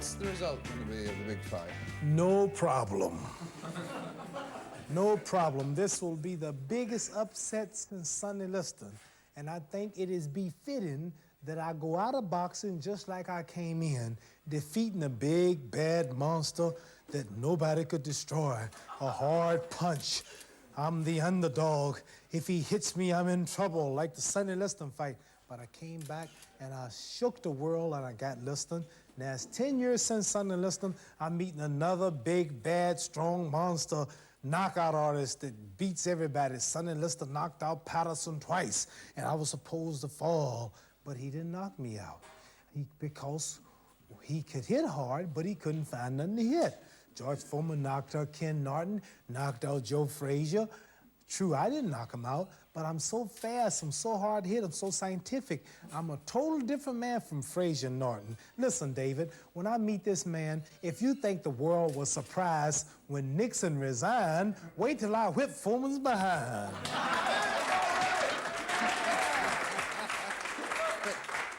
What's the result going to be of the big fight? No problem. No problem. This will be the biggest upset since Sonny Liston. And I think it is befitting that I go out of boxing just like I came in, defeating a big, bad monster that nobody could destroy. A hard punch. I'm the underdog. If he hits me, I'm in trouble, like the Sonny Liston fight. But I came back and I shook the world and I got Liston. Now it's 10 years since Sonny Liston. I'm meeting another big, bad, strong monster knockout artist that beats everybody. Sonny Liston knocked out Patterson twice, and I was supposed to fall, but he didn't knock me out. Because he could hit hard, but he couldn't find nothing to hit. George Foreman knocked out Ken Norton, knocked out Joe Frazier. True, I didn't knock him out, but I'm so fast, I'm so hard hit, I'm so scientific. I'm a total different man from Frazier and Norton. Listen, David, when I meet this man, if you think the world was surprised when Nixon resigned, wait till I whip Foreman's behind.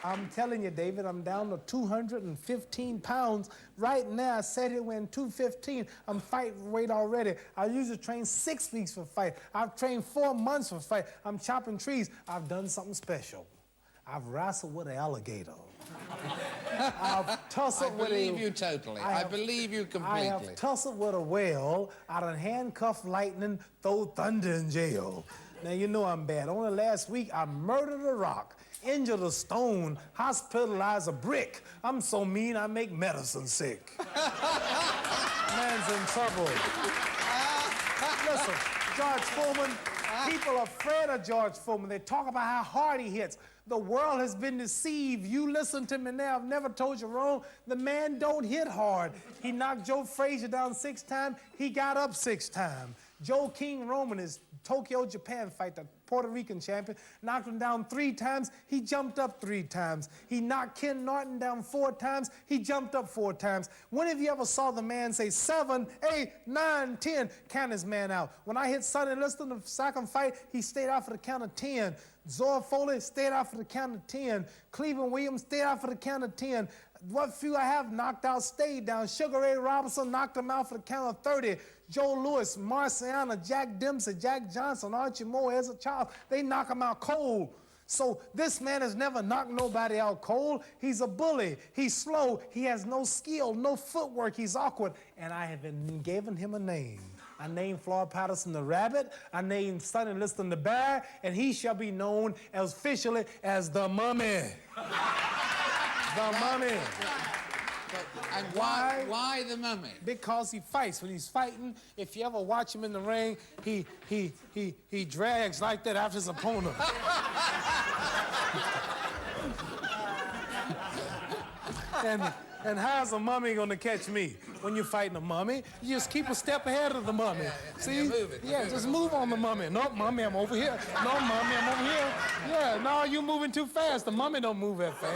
I'm telling you, David, I'm down to 215 pounds. Right now, I said here we're in 215. I'm fight weight already. I usually train 6 weeks for fight. I've trained 4 months for fight. I'm chopping trees. I've done something special. I've wrestled with an alligator. I've tussled with I believe you totally. I believe you completely. I have tussled with a whale. I done handcuffed lightning, throw thunder in jail. Now, you know I'm bad. Only last week, I murdered a rock, injured a stone, hospitalized a brick. I'm so mean, I make medicine sick. Man's in trouble. Listen, George Foreman, people are afraid of George Foreman. They talk about how hard he hits. The world has been deceived. You listen to me now. I've never told you wrong. The man don't hit hard. He knocked Joe Frazier down 6 times. He got up 6 times. Joe King Roman, his Tokyo, Japan fight, the Puerto Rican champion, knocked him down 3 times. He jumped up 3 times. He knocked Ken Norton down 4 times. He jumped up 4 times. When have you ever saw the man say 7, 8, 9, 10, count his man out? When I hit Sonny Liston in the second fight, he stayed out for the count of 10. Zora Foley stayed out for the count of 10. Cleveland Williams stayed out for the count of 10. What few I have knocked out stayed down. Sugar Ray Robinson knocked him out for the count of 30. Joe Louis, Marciana, Jack Dempsey, Jack Johnson, Archie Moore, Ezra Charles, they knock him out cold. So this man has never knocked nobody out cold. He's a bully. He's slow. He has no skill, no footwork. He's awkward. And I have been given him a name. I named Floyd Patterson the Rabbit. I named Sonny Liston the Bear. And he shall be known as officially as the Mummy. The Mummy. And why the Mummy? Because he fights. When he's fighting, if you ever watch him in the ring, he drags like that after his opponent. And how's a mummy gonna catch me? When you're fighting a mummy, you just keep a step ahead of the mummy. See? Just move on the mummy. No, mummy, I'm over here. No, mummy, I'm over here. Yeah, no, you're moving too fast. The mummy don't move that fast.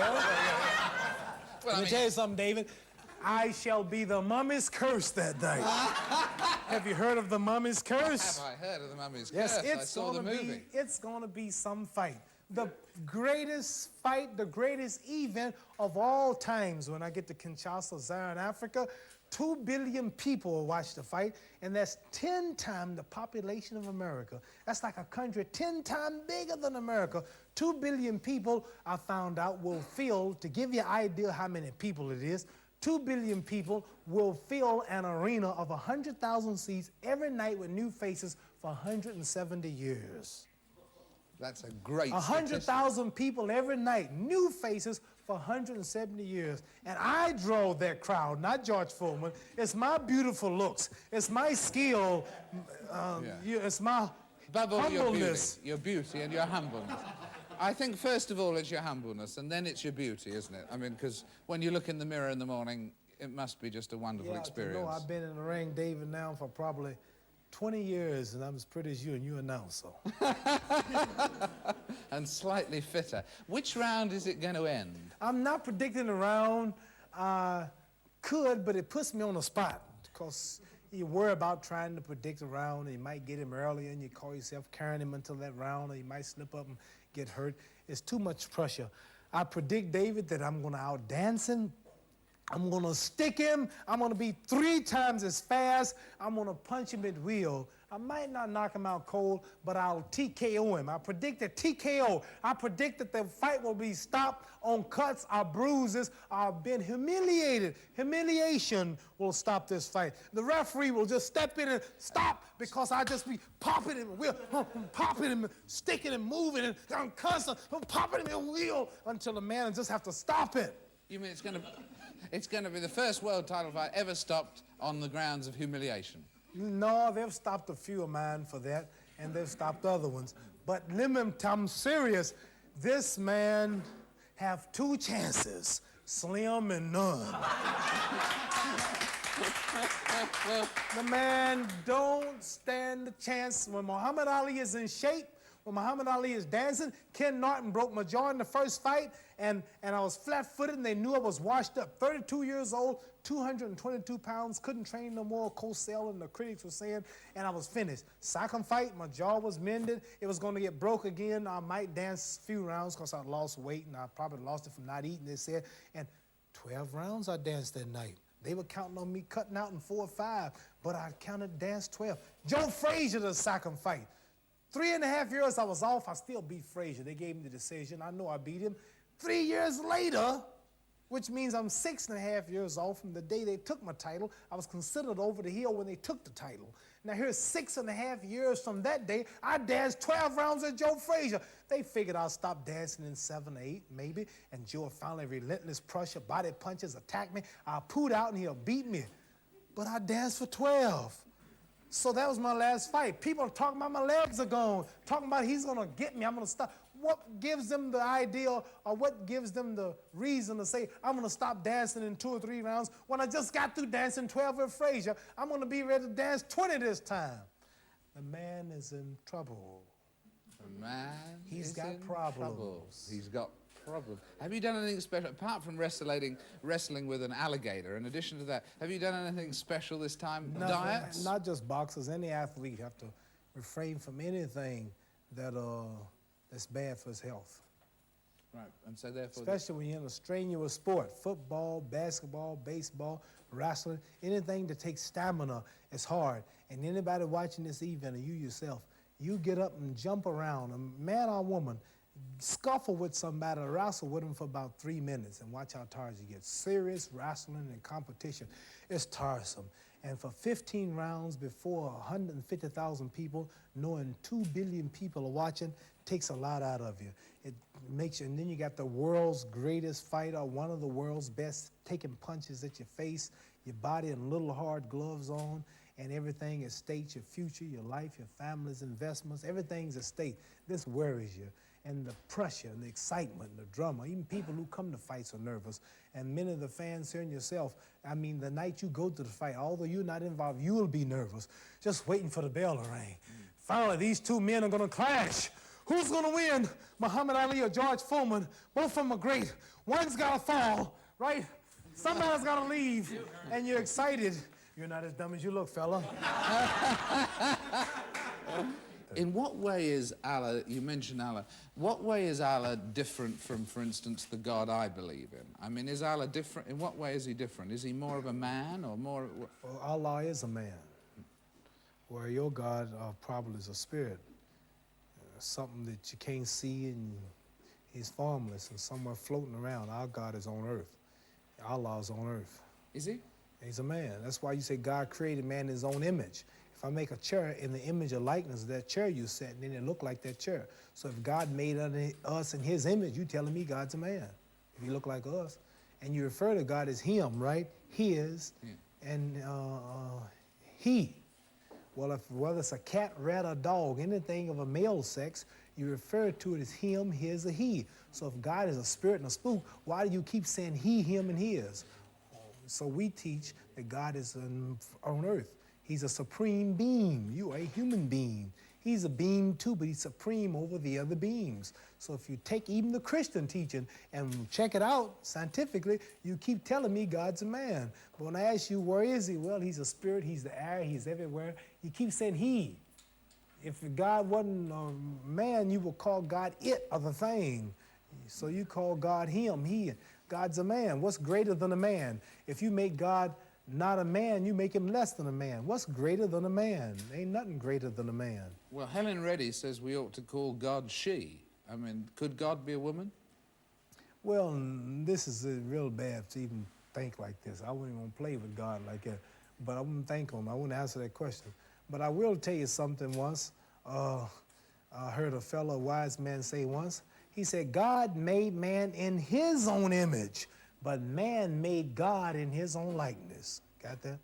Well, Let me tell you something, David. I shall be the mummy's curse that night. Have you heard of the mummy's curse? Have I heard of the Mummy's Yes, Curse? I saw the movie. It's gonna be some fight. The greatest fight, the greatest event of all times. When I get to Kinshasa, Zaire, in Africa, 2 billion people will watch the fight, and that's 10 times the population of America. That's like a country 10 times bigger than America. 2 billion people, I found out, will fill, to give you an idea how many people it is, 2 billion people will fill an arena of 100,000 seats every night with new faces for 170 years. That's a great 100,000 people every night, new faces for 170 years. And I drove that crowd, not George Foreman. It's my beautiful looks. It's my skill. It's my humbleness. Your beauty and your humbleness. I think, first of all, it's your humbleness, and then it's your beauty, isn't it? I mean, because when you look in the mirror in the morning, it must be just a wonderful experience. You know, I've been in the ring, David, now for probably 20 years, and I'm as pretty as you, and you announce so. And slightly fitter. Which round is it going to end? I'm not predicting the round. Could, but it puts me on the spot, because you worry about trying to predict a round, and you might get him early, and you call yourself carrying him until that round, or you might slip up and get hurt. It's too much pressure. I predict, David, that I'm going to outdance him, I'm gonna stick him. I'm gonna be 3 times as fast. I'm gonna punch him at will. I might not knock him out cold, but I'll TKO him. I predict a TKO. I predict that the fight will be stopped on cuts or bruises or been humiliated. Humiliation will stop this fight. The referee will just step in and stop because I just be popping him, popping him, sticking him, moving, and I'm constant popping him in wheel until the man just have to stop it. You mean it's going to be the first world title fight ever stopped on the grounds of humiliation? No, they've stopped a few of mine for that, and they've stopped other ones. But I'm serious. This man have 2 chances, slim and none. The man don't stand a chance. When Muhammad Ali is in shape, when Muhammad Ali is dancing, Ken Norton broke my jaw in the first fight, and I was flat-footed, and they knew I was washed up. 32 years old, 222 pounds, couldn't train no more, Cosell and the critics were saying, and I was finished. Second fight, my jaw was mended. It was going to get broke again. I might dance a few rounds because I lost weight, and I probably lost it from not eating, they said. And 12 rounds I danced that night. They were counting on me cutting out in 4 or 5, but I counted dance 12. Joe Frazier, the second fight. 3.5 years I was off, I still beat Frazier. They gave me the decision. I know I beat him. 3 years later, which means I'm 6.5 years off from the day they took my title. I was considered over the hill when they took the title. Now here's 6.5 years from that day, I danced 12 rounds at Joe Frazier. They figured I'll stop dancing in 7 or 8, maybe, and Joe finally relentless pressure, body punches, attack me. I'll poot out and he'll beat me. But I danced for 12. So that was my last fight. People are talking about my legs are gone, talking about he's gonna get me, I'm gonna stop. What gives them the idea or what gives them the reason to say I'm gonna stop dancing in 2 or 3 rounds when I just got through dancing 12 with Frazier? I'm gonna be ready to dance 20 this time. The man is in trouble. The man He's is got in problems. trouble. He's got problems. Have you done anything special, apart from wrestling with an alligator, in addition to that, have you done anything special this time? Nothing, Diets? not just boxers, any athlete have to refrain from anything that that's bad for his health. Right, and so therefore... Especially when you're in a strenuous sport, football, basketball, baseball, wrestling, anything that takes stamina is hard. And anybody watching this event, or you yourself, you get up and jump around, a man or woman, scuffle with somebody, wrestle with them for about 3 minutes, and watch how tired you get. Serious wrestling and competition is tiresome. And for 15 rounds before 150,000 people, knowing 2 billion people are watching, takes a lot out of you. It makes you, and then you got the world's greatest fighter, one of the world's best, taking punches at your face, your body in little hard gloves on, and everything at stake, your future, your life, your family's investments, everything's at stake. This worries you. And the pressure and the excitement and the drama, even people who come to fights are nervous. And many of the fans here and yourself, I mean, the night you go to the fight, although you're not involved, you will be nervous, just waiting for the bell to ring. Finally, these 2 men are gonna clash. Who's gonna win, Muhammad Ali or George Foreman? Both of them are great. One's gotta fall, right? Somebody's gotta leave, and you're excited. You're not as dumb as you look, fella. In what way is Allah, you mentioned Allah, what way is Allah different from, for instance, the God I believe in? I mean, is Allah different? In what way is he different? Is he more of a man or more... Well, Allah is a man, where your God probably is a spirit, something that you can't see, and he's formless and somewhere floating around. Our God is on earth. Allah is on earth. Is he? He's a man. That's why you say God created man in his own image. If I make a chair in the image or likeness of that chair you sat in, then it look like that chair. So if God made us in his image, you telling me God's a man. If he look like us. And you refer to God as him, right? His and he. Well, whether it's a cat, rat, or dog, anything of a male sex, you refer to it as him, his, or he. So if God is a spirit and a spook, why do you keep saying he, him, and his? So we teach that God is on earth. He's a supreme being. You are a human being. He's a being too, but he's supreme over the other beings. So if you take even the Christian teaching and check it out scientifically, you keep telling me God's a man. But when I ask you, where is he? Well, he's a spirit, he's the air, he's everywhere. You keep saying he. If God wasn't a man, you would call God it or the thing. So you call God him, he. God's a man. What's greater than a man? If you make God not a man, you make him less than a man. What's greater than a man? Ain't nothing greater than a man. Well, Helen Reddy says we ought to call God she. I mean, could God be a woman? Well, this is real bad to even think like this. I wouldn't even play with God like that. But I wouldn't think on him. I wouldn't answer that question. But I will tell you something once. I heard a fellow wise man say once, he said, God made man in his own image, but man made God in his own likeness. Got that?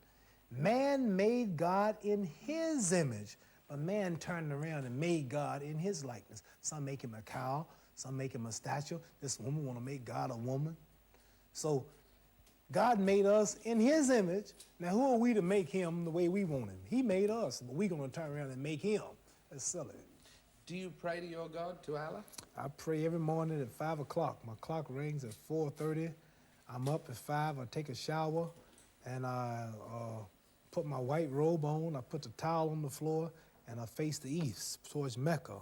Man made God in his image, but man turned around and made God in his likeness. Some make him a cow, some make him a statue. This woman want to make God a woman. So God made us in his image. Now who are we to make him the way we want him? He made us, but we're going to turn around and make him. That's silly. Do you pray to your God, to Allah? I pray every morning at 5 o'clock. My clock rings at 4:30. I'm up at 5. I take a shower, and I put my white robe on. I put the towel on the floor, and I face the east towards Mecca.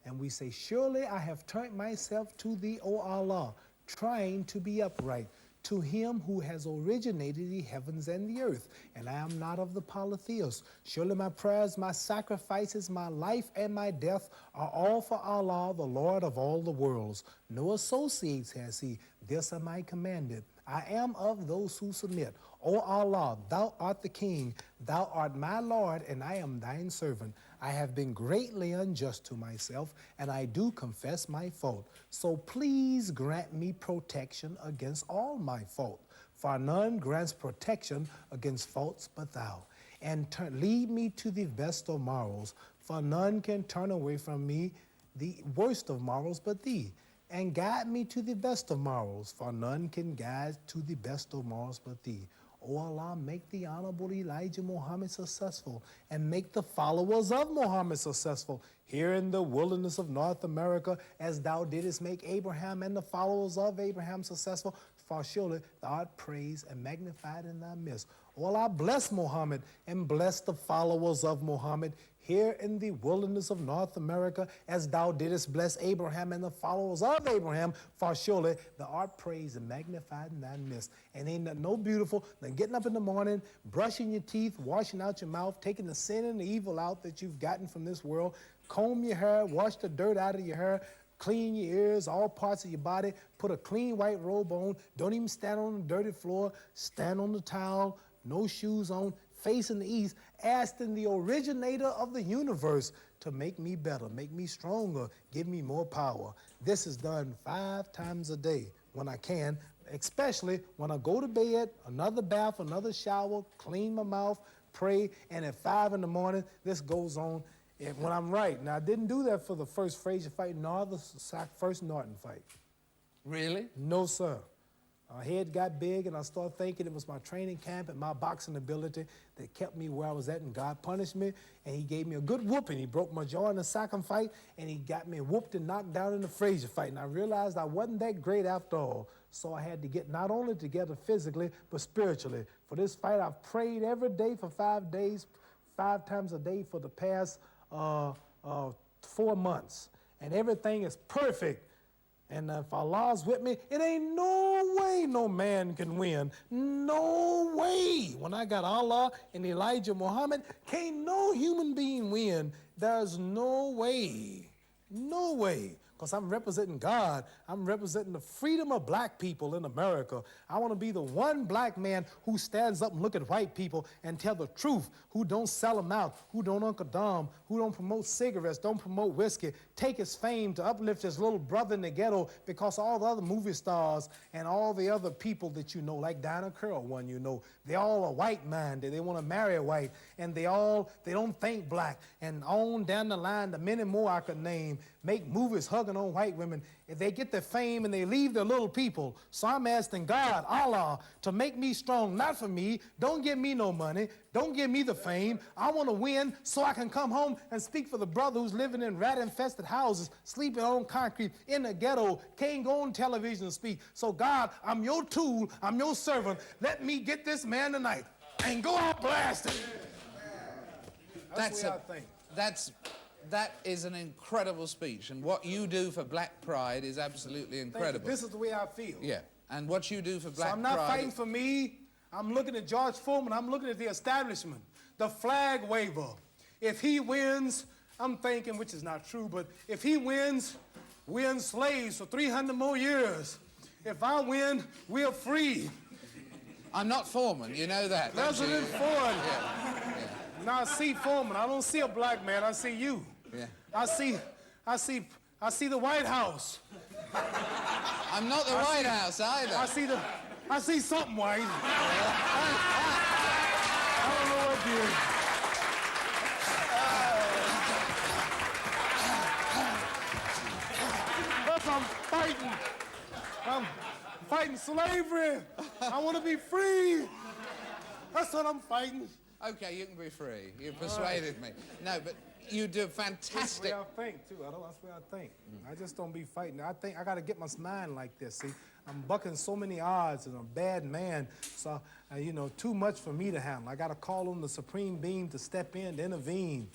And we say, surely I have turned myself to thee, O Allah, trying to be upright, to him who has originated the heavens and the earth, and I am not of the polytheists. Surely my prayers, my sacrifices, my life, and my death are all for Allah, the Lord of all the worlds. No associates has he. This am I commanded. I am of those who submit. O Allah, thou art the king. Thou art my Lord, and I am thine servant. I have been greatly unjust to myself, and I do confess my fault. So please grant me protection against all my fault. For none grants protection against faults but thou. And lead me to the best of morals, for none can turn away from me the worst of morals but thee. And guide me to the best of morals, for none can guide to the best of morals but thee. O Allah, make the Honorable Elijah Muhammad successful, and make the followers of Muhammad successful here in the wilderness of North America, as thou didst make Abraham and the followers of Abraham successful. For surely thou art praised and magnified in thy midst. O Allah, bless Muhammad and bless the followers of Muhammad here in the wilderness of North America, as thou didst bless Abraham and the followers of Abraham, for surely thou art praised and magnified in thy midst. And ain't nothing no beautiful than getting up in the morning, brushing your teeth, washing out your mouth, taking the sin and the evil out that you've gotten from this world, comb your hair, wash the dirt out of your hair, clean your ears, all parts of your body, put a clean white robe on, don't even stand on the dirty floor, stand on the towel, no shoes on, facing the east, asking the originator of the universe to make me better, make me stronger, give me more power. This is done 5 times a day when I can, especially when I go to bed, another bath, another shower, clean my mouth, pray, and at 5 in the morning, this goes on. And when I'm right. Now, I didn't do that for the first Frazier fight, nor the first Norton fight. Really? No, sir. My head got big, and I started thinking it was my training camp and my boxing ability that kept me where I was at, and God punished me, and he gave me a good whooping. He broke my jaw in the second fight, and he got me whooped and knocked down in the Frazier fight, and I realized I wasn't that great after all, so I had to get not only together physically, but spiritually. For this fight, I've prayed every day for 5 days, 5 times a day for the past 4 months, and everything is perfect. And if Allah's with me, it ain't no way no man can win. No way. When I got Allah and Elijah Muhammad, can't no human being win. There's no way. No way. Because I'm representing God. I'm representing the freedom of black people in America. I want to be the one black man who stands up and look at white people and tell the truth, who don't sell them out, who don't Uncle Dom, who don't promote cigarettes, don't promote whiskey, take his fame to uplift his little brother in the ghetto, because all the other movie stars and all the other people that you know, like Dinah Curl, one you know, they all are white-minded. They want to marry a white, and they don't think black. And on down the line, the many more I could name, make movies hugging on white women. If they get their fame and they leave their little people. So I'm asking God, Allah, to make me strong, not for me. Don't give me no money. Don't give me the fame. I want to win so I can come home and speak for the brother who's living in rat-infested houses, sleeping on concrete, in the ghetto, can't go on television and speak. So God, I'm your tool. I'm your servant. Let me get this man tonight and go out blasting. That's the way I think. That is an incredible speech, and what you do for black pride is absolutely incredible. This is the way I feel. Yeah, And what you do for black So I'm not pride... fighting for me. I'm looking at George Foreman. I'm looking at the establishment, the flag waver. If he wins, I'm thinking, which is not true, but if he wins, we're enslaved for 300 more years. If I win, we're free. I'm not Foreman, you know that. President Ford. Yeah. Now I see Foreman. I don't see a black man. I see you. Yeah. I see the White House. I'm not the White House either. I see something white. I don't know what it is. But I'm fighting. I'm fighting slavery. I want to be free. That's what I'm fighting. Okay, you can be free. You persuaded me. No, but you do fantastic. That's the way I think, too. That's the way I think. I just don't be fighting. I think I got to get my mind like this, see? I'm bucking so many odds and I'm a bad man. So, you know, too much for me to handle. I got to call on the supreme being to step in, to intervene.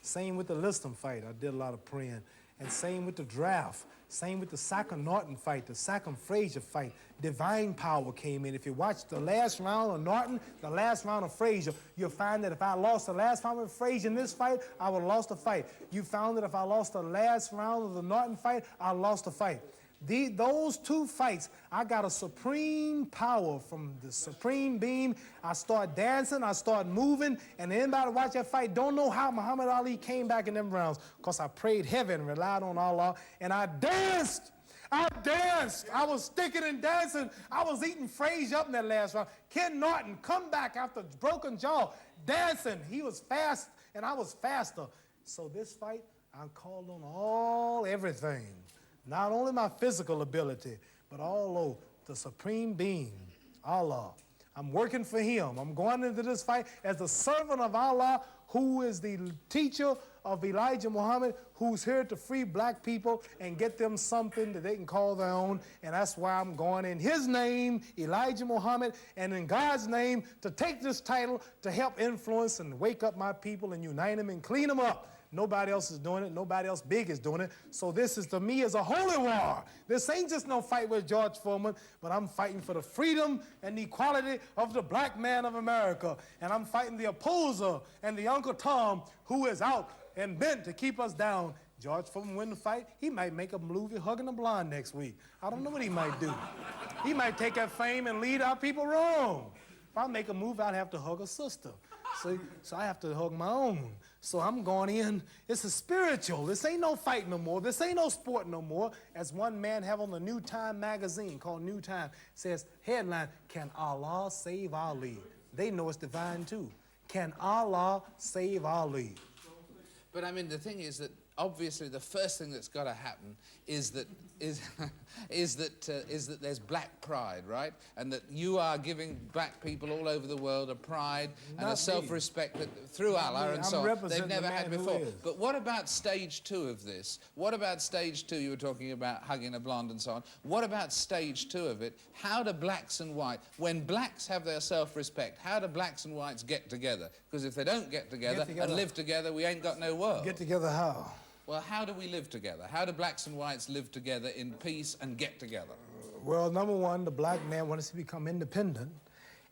Same with the Liston fight. I did a lot of praying. And same with the draft. Same with the Sacker-Norton fight, the Sacker-Frazier fight. Divine power came in. If you watch the last round of Norton, the last round of Frazier, you'll find that if I lost the last round of Frazier in this fight, I would have lost the fight. You found that if I lost the last round of the Norton fight, I lost the fight. Those two fights, I got a supreme power from the supreme being. I start dancing, I start moving, and anybody watch that fight don't know how Muhammad Ali came back in them rounds, because I prayed heavy and relied on Allah, and I danced. I danced. I was sticking and dancing. I was eating Frazier up in that last round. Ken Norton come back after broken jaw, dancing. He was fast, and I was faster. So this fight, I called on everything. Not only my physical ability, but all the supreme being, Allah. I'm working for him. I'm going into this fight as the servant of Allah, who is the teacher of Elijah Muhammad, who's here to free black people and get them something that they can call their own. And that's why I'm going in his name, Elijah Muhammad, and in God's name to take this title to help influence and wake up my people and unite them and clean them up. Nobody else is doing it. Nobody else big is doing it. So this is, to me, is a holy war. This ain't just no fight with George Foreman, but I'm fighting for the freedom and the equality of the black man of America. And I'm fighting the opposer and the Uncle Tom who is out and bent to keep us down. George Foreman win the fight, he might make a movie Hugging a Blonde next week. I don't know what he might do. He might take that fame and lead our people wrong. If I make a movie, I'd have to hug a sister. See? So I have to hug my own. So I'm going in. It's a spiritual. This ain't no fight no more. This ain't no sport no more. As one man have on the New Time magazine called New Time, says, headline, Can Allah Save Ali? They know it's divine too. Can Allah save Ali? But I mean, the thing is that obviously the first thing that's got to happen is that there's black pride, right? And that you are giving black people all over the world a pride and a self-respect that through Allah and so on they've never had before. But what about stage 2 of this? What about stage 2? You were talking about hugging a blonde and so on. What about stage 2 of it? How do blacks and whites, when blacks have their self-respect, how do blacks and whites get together? Because if they don't get together and live together, we ain't got no world. Get together how? Well, how do we live together? How do blacks and whites live together in peace and get together? Well, number one, the black man wants to become independent,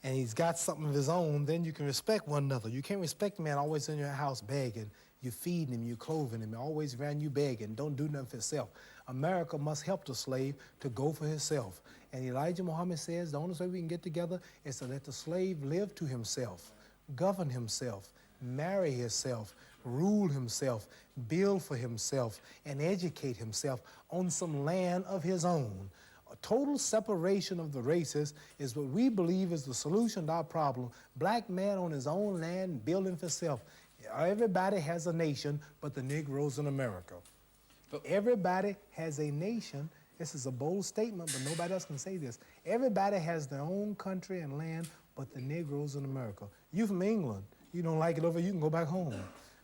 and he's got something of his own, then you can respect one another. You can't respect a man always in your house begging. You feeding him, you clothing him, always around you begging. Don't do nothing for yourself. America must help the slave to go for himself. And Elijah Muhammad says the only way we can get together is to let the slave live to himself, govern himself, marry himself, rule himself, build for himself, and educate himself on some land of his own. A total separation of the races is what we believe is the solution to our problem. Black man on his own land, building for himself. Everybody has a nation but the Negroes in America. But everybody has a nation. This is a bold statement, but nobody else can say this. Everybody has their own country and land but the Negroes in America. You from England, you don't like it over, you can go back home.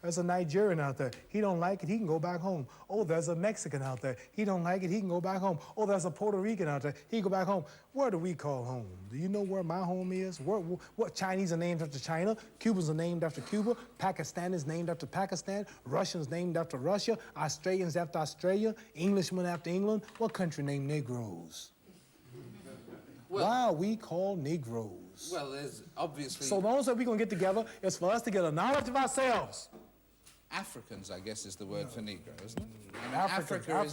There's a Nigerian out there. He don't like it, he can go back home. Oh, there's a Mexican out there. He don't like it, he can go back home. Oh, there's a Puerto Rican out there. He can go back home. Where do we call home? Do you know where my home is? What Chinese are named after China? Cubans are named after Cuba. Pakistanis named after Pakistan. Russians named after Russia. Australians after Australia. Englishmen after England. What country named Negroes? Why are we called Negroes? Well, there's obviously... So the only way we're going to get together is for us to get a knowledge of ourselves. Africans, I guess, is the word for Negro, isn't it? I mean, Africa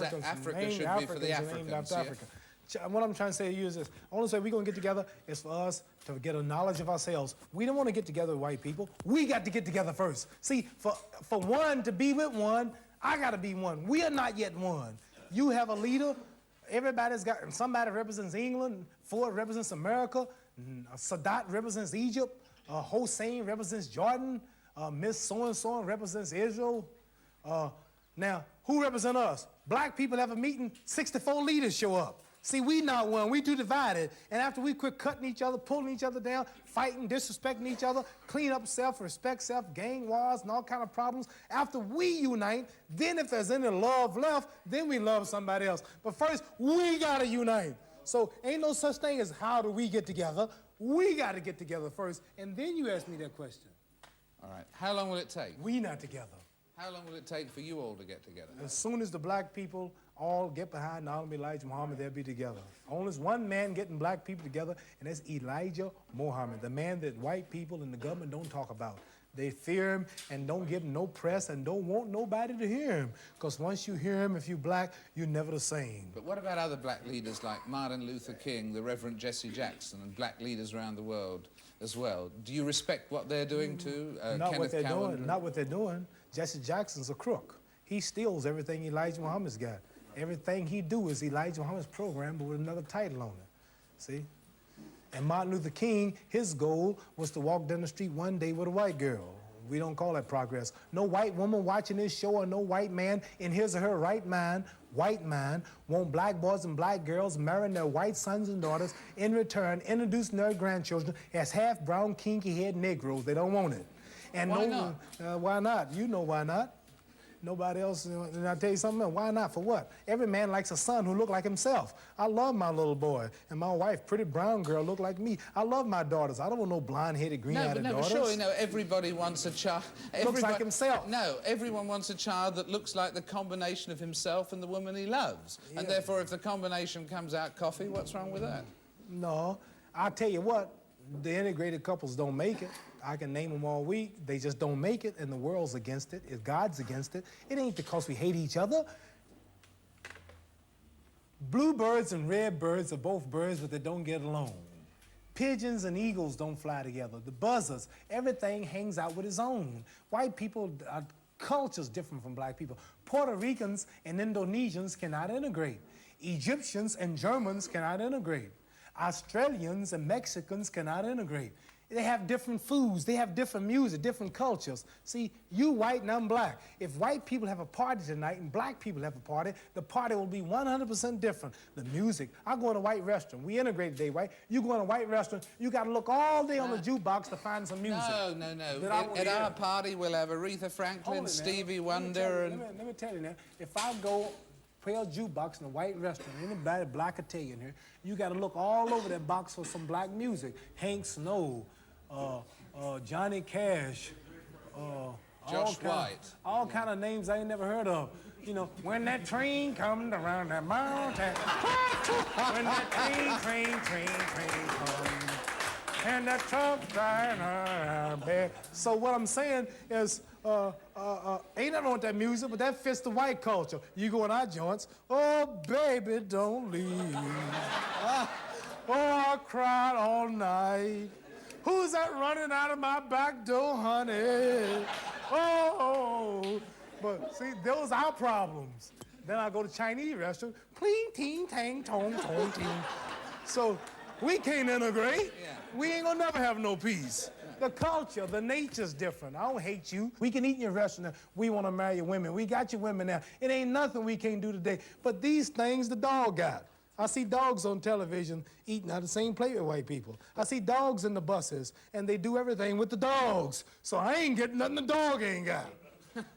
should be for the Africans. Yeah? What I'm trying to say to you is this. The only way we're going to get together is for us to get a knowledge of ourselves. We don't want to get together with white people. We got to get together first. See, for one to be with one, I got to be one. We are not yet one. You have a leader. Everybody's got, somebody represents England, Ford represents America, Sadat represents Egypt, Hossein represents Jordan, Miss So-and-so represents Israel. Now, who represent us? Black people have a meeting, 64 leaders show up. See, we not one, we too divided. And after we quit cutting each other, pulling each other down, fighting, disrespecting each other, clean up self, respect self, gang wars, and all kind of problems, after we unite, then if there's any love left, then we love somebody else. But first, we gotta unite. So ain't no such thing as how do we get together. We gotta get together first, and then you ask me that question. All right, how long will it take? We not together. How long will it take for you all to get together? As soon as the black people all get behind Elijah Muhammad, they'll be together. Only one man getting black people together, and that's Elijah Muhammad, the man that white people and the government don't talk about. They fear him and don't give him no press and don't want nobody to hear him. Because once you hear him, if you're black, you're never the same. But what about other black leaders like Martin Luther King, the Reverend Jesse Jackson, and black leaders around the world as well? Do you respect what they're doing too? Not what they're doing. Not what they're doing. Jesse Jackson's a crook. He steals everything Elijah Muhammad's got. Everything he do is Elijah Muhammad's program, but with another title on it. See? And Martin Luther King, his goal was to walk down the street one day with a white girl. We don't call that progress. No white woman watching this show or no white man in his or her right mind, white mind, want black boys and black girls marrying their white sons and daughters, in return introducing their grandchildren as half-brown, kinky-head Negroes. They don't want it. And why not? Why not? You know why not. Nobody else, and I'll tell you something else. Why not? For what? Every man likes a son who look like himself. I love my little boy. And my wife, pretty brown girl, look like me. I love my daughters. I don't want no blonde-headed, green-eyed daughters. But surely, everybody wants a child. Looks like himself. No, everyone wants a child that looks like the combination of himself and the woman he loves. Yeah. And therefore, if the combination comes out coffee, what's wrong with that? No. I'll tell you what, the integrated couples don't make it. I can name them all week. They just don't make it, and the world's against it. If God's against it, it ain't because we hate each other. Bluebirds and redbirds are both birds, but they don't get along. Pigeons and eagles don't fly together. The buzzards, everything hangs out with its own. White people, culture's different from black people. Puerto Ricans and Indonesians cannot integrate. Egyptians and Germans cannot integrate. Australians and Mexicans cannot integrate. They have different foods, they have different music, different cultures. See, you white and I'm black. If white people have a party tonight and black people have a party, the party will be 100% different. The music, I go in a white restaurant, we integrate today, right? You go in a white restaurant, you gotta look all day on the jukebox to find some music. No. At our party, we'll have Aretha Franklin, Stevie Wonder, and... Let me tell you now, if I go play a jukebox in a white restaurant, anybody black Italian here, you gotta look all over that box for some black music. Hank Snow, Johnny Cash, Josh White. All kind of names I ain't never heard of. You know, when that train comes around that mountain, when that train comes, and that truck driving around there. So what I'm saying is, ain't nothing wrong with that music, but that fits the white culture. You go in our joints, oh, baby, don't leave. Oh, I cried all night. Who's that running out of my back door, honey? Oh, but see, those are our problems. Then I go to Chinese restaurant, pling, ting, tang, tong, tong, ting. So we can't integrate. Yeah. We ain't gonna never have no peace. The culture, the nature's different. I don't hate you. We can eat in your restaurant. We want to marry your women. We got your women now. It ain't nothing we can't do today. But these things the dog got. I see dogs on television eating out of the same plate with white people. I see dogs in the buses, and they do everything with the dogs. So I ain't getting nothing the dog ain't got.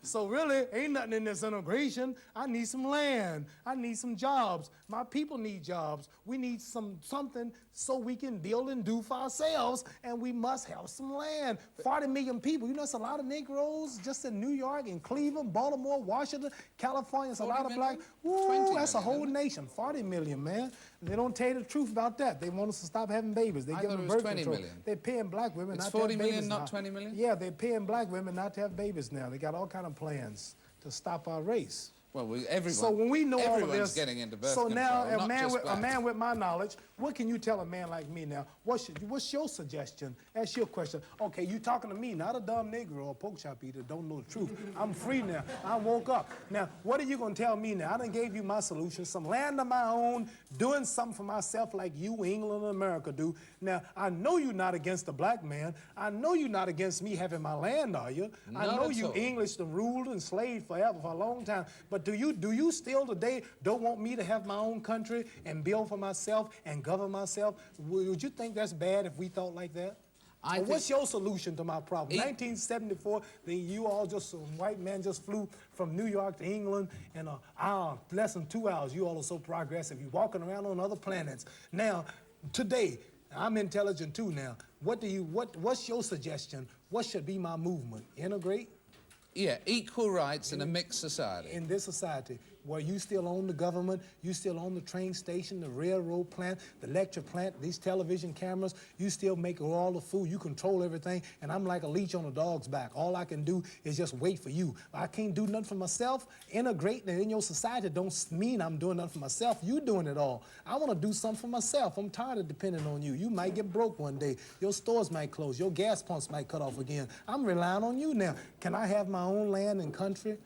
So really, ain't nothing in this integration. I need some land. I need some jobs. My people need jobs. We need something so we can build and do for ourselves, and we must have some land. 40 million people. You know, it's a lot of Negroes just in New York, in Cleveland, Baltimore, Washington, California. It's a lot of black. Ooh, that's a whole nation. 40 million, man. They don't tell you the truth about that. They want us to stop having babies. They give them birth control. They're paying black women not to have babies. It's 40 million, not 20 million? Yeah, they're paying black women not to have babies now. They got all kind of plans to stop our race. Well, everyone, so when we know all of this, getting into birth so control, now a not man with my knowledge, what can you tell a man like me now? What's your suggestion? Ask your question. Okay, you talking to me, not a dumb Negro or pork chop eater, don't know the truth. I'm free now. I woke up. Now, what are you going to tell me now? I done gave you my solution, some land of my own, doing something for myself like you, England, and America do. Now, I know you're not against the black man. I know you're not against me having my land, are you? I know you English done ruled and slaved forever for a long time. But do you still today don't want me to have my own country and build for myself and govern myself? Would you think that's bad if we thought like that? What's your solution to my problem? 1974, you all just, white man just flew from New York to England in an hour, less than 2 hours. You all are so progressive. You're walking around on other planets. Now, today, I'm intelligent too now. What's your suggestion? What should be my movement? Integrate? Yeah, equal rights in a mixed society. In this society, where you still own the government, you still own the train station, the railroad plant, the lecture plant, these television cameras, you still make all the food, you control everything, and I'm like a leech on a dog's back. All I can do is just wait for you. I can't do nothing for myself. Integrating in your society don't mean I'm doing nothing for myself. You doing it all. I want to do something for myself. I'm tired of depending on you. You might get broke one day. Your stores might close. Your gas pumps might cut off again. I'm relying on you now. Can I have my own land and country?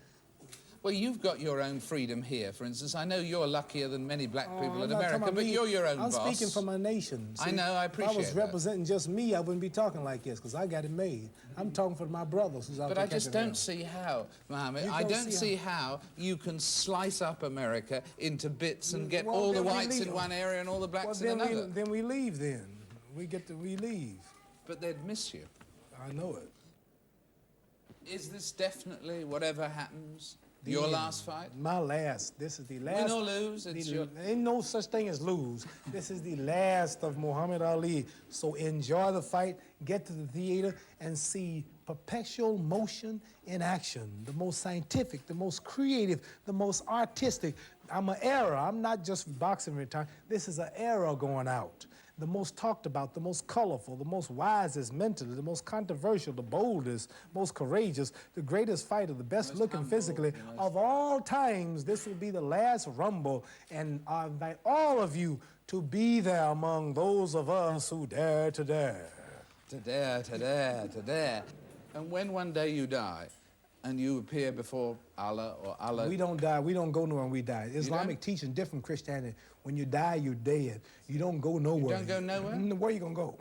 Well, you've got your own freedom here. For instance, I know you're luckier than many black people in America, but you're your own boss. I'm speaking for my nation. See, I know, I appreciate that. If I was representing just me, I wouldn't be talking like this, because I got it made. I'm talking for my brothers who's out there. But I just don't see how, Mohammed, I don't see how you can slice up America into bits and get all the whites in one area and all the blacks in another. Then we leave then. We leave. But they'd miss you. I know it. Is this definitely, whatever happens, your last fight? My last. This is the last. Win or lose, ain't no such thing as lose. This is the last of Muhammad Ali. So enjoy the fight, get to the theater, and see perpetual motion in action. The most scientific, the most creative, the most artistic. I'm an era. I'm not just boxing retired. This is an era going out. The most talked about, the most colorful, the most wisest mentally, the most controversial, the boldest, most courageous, the greatest fighter, the best looking physically of all times. This will be the last Rumble, and I invite all of you to be there among those of us who dare to dare. To dare, to dare, to dare. And when one day you die, and you appear before Allah or Allah... We don't die. We don't go nowhere when we die. Islamic teaching different from Christianity. When you die, you're dead. You don't go nowhere. You don't go nowhere? Where are you going to go?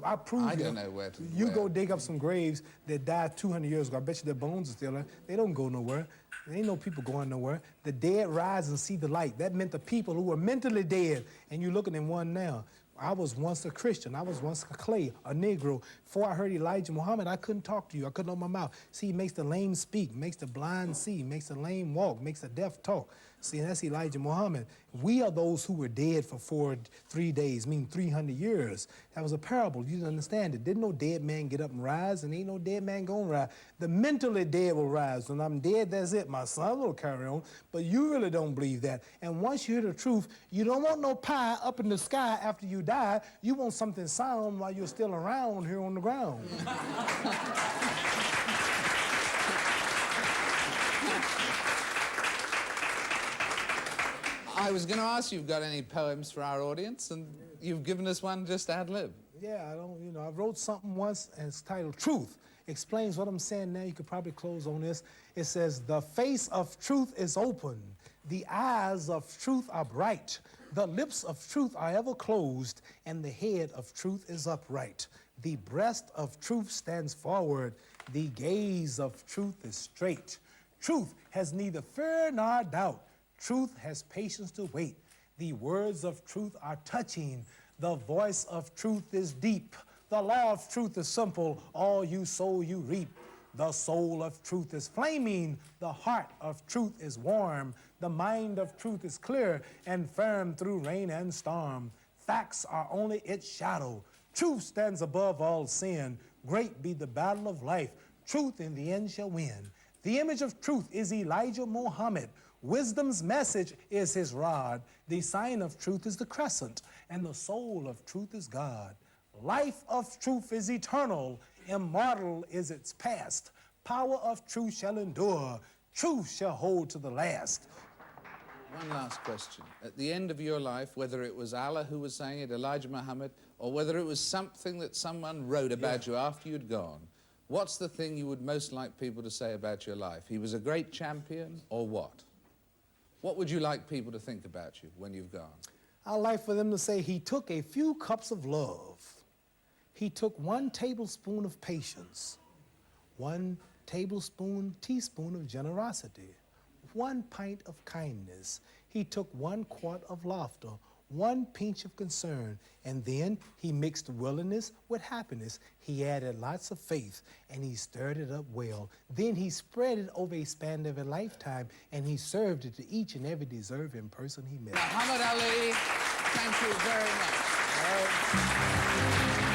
I prove I don't know where to go. You go dig up some graves that died 200 years ago. I bet you their bones are still there. They don't go nowhere. There ain't no people going nowhere. The dead rise and see the light. That meant the people who were mentally dead, and you're looking at one now. I was once a Christian. I was once a clay, a Negro. Before I heard Elijah Muhammad, I couldn't talk to you. I couldn't open my mouth. See, he makes the lame speak, makes the blind see, makes the lame walk, makes the deaf talk. See, and that's Elijah Muhammad. We are those who were dead for 3 days, meaning 300 years. That was a parable. You didn't understand it. Didn't no dead man get up and rise, and ain't no dead man gonna rise. The mentally dead will rise. When I'm dead, that's it. My son will carry on. But you really don't believe that. And once you hear the truth, you don't want no pie up in the sky after you die. You want something sound while you're still around here on the ground. I was going to ask you if you've got any poems for our audience, and you've given us one just ad lib. Yeah, I wrote something once, and it's titled Truth. Explains what I'm saying now. You could probably close on this. It says, the face of truth is open. The eyes of truth are bright. The lips of truth are ever closed, and the head of truth is upright. The breast of truth stands forward. The gaze of truth is straight. Truth has neither fear nor doubt. Truth has patience to wait. The words of truth are touching. The voice of truth is deep. The law of truth is simple. All you sow, you reap. The soul of truth is flaming, the heart of truth is warm, the mind of truth is clear and firm through rain and storm. Facts are only its shadow. Truth stands above all sin. Great be the battle of life. Truth in the end shall win. The image of truth is Elijah Muhammad. Wisdom's message is his rod. The sign of truth is the crescent, and the soul of truth is God. Life of truth is eternal. Immortal is its past. Power of truth shall endure. Truth shall hold to the last. One last question. At the end of your life, whether it was Allah who was saying it, Elijah Muhammad, or whether it was something that someone wrote about you after you'd gone, what's the thing you would most like people to say about your life? He was a great champion, or what? What would you like people to think about you when you've gone? I'd like for them to say he took a few cups of love. He took 1 tablespoon of patience, 1 teaspoon of generosity, 1 pint of kindness. He took 1 quart of laughter, 1 pinch of concern, and then he mixed willingness with happiness. He added lots of faith, and he stirred it up well. Then he spread it over a span of a lifetime, and he served it to each and every deserving person he met. Muhammad Ali, thank you very much.